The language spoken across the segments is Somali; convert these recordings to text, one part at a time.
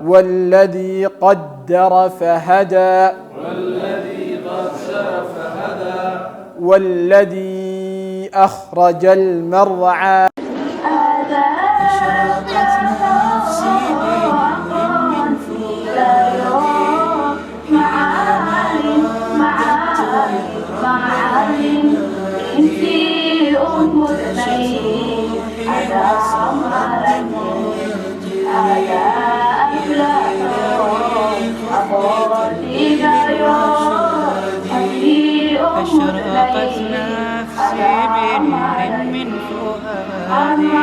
والذي قدر فهدى والذي أخرج المرعى أشرقت نفسي بنور من فؤادي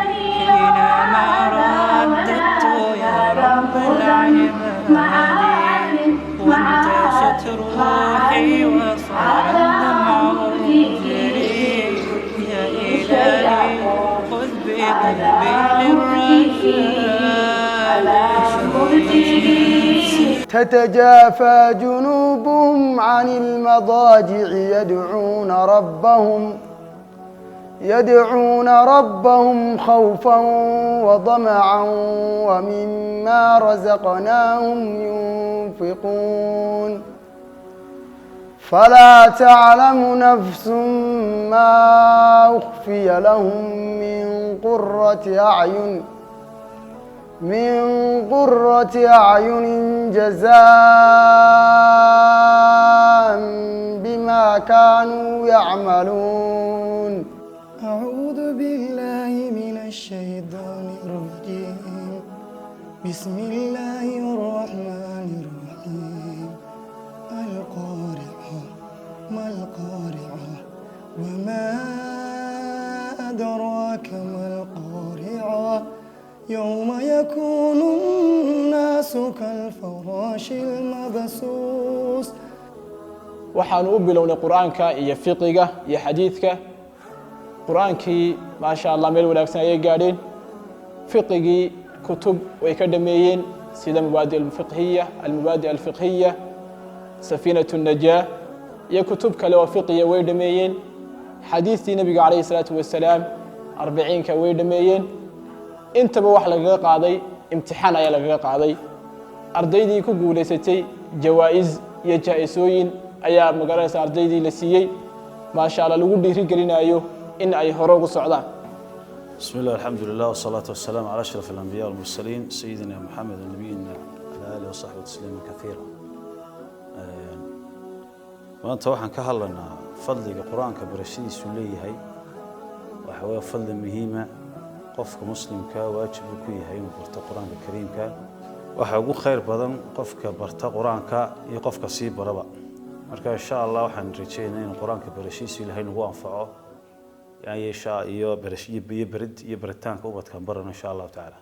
حينما رددت يا رب العباد وانتشت روحي وصار الدمع يجري يا إلهي خذ بقلبي للرشاد تتجافى جنوبهم عن المضاجع يدعون ربهم خوفا وطمعا ومما رزقناهم ينفقون فلا تعلم نفس ما أخفي لهم من قرة أعين جزاء بما كانوا يعملون. أعوذ بالله من الشيطان الرجيم. بسم الله الرحمن الرحيم. القارعة ما القارعة وما أدراك ما القارعة يوم يكون الناس كالفراش المبثوث. waxaanu u bilownay quraanka iyo fiqiga iyo xadiidka quraankii ma sha Allah meel wanaagsan ay gaadheen fiqigi kutub way ka dhameeyeen sida mubadi al-fiqhiyya safinatu an-najah iyo kutub kale oo fiqiya way dhameeyeen xadiithii nabiga kaleey salaatu wasalaam 40 ka way dhameeyeen intaba wax laga qaaday imtixaan ayaa laga qaaday ardaydii ku guuleysatay jawaa'iz iyo jaaisooyin ayaa magaalada ardaydii la siiyay ma sha Allah lagu dhiiri gelinayo in ay hore ugu socdaan. بسم الله الحمد لله والصلاة والسلام على أشرف الأنبياء والمرسلين سيدنا محمد ونبينا على آله وصحبه تسليما كثيرا. وأنت waxaan ka hadlaynaa fadliga quraanka barashadiisu leeyahay waxa way fadli muhiima qofka muslimka waajib ku yahay inuu barto quraanka kariimka waxa ugu khayr badan qofka barta quraanka iyo qofka sii baraba marka insha Allah waxaan rajaynayaa in quraanka barashadiisu ilaahay nagu anfaco يعني شاء يو برشية بيبرد يبردان كوبت كان برا إن شاء الله تعالى.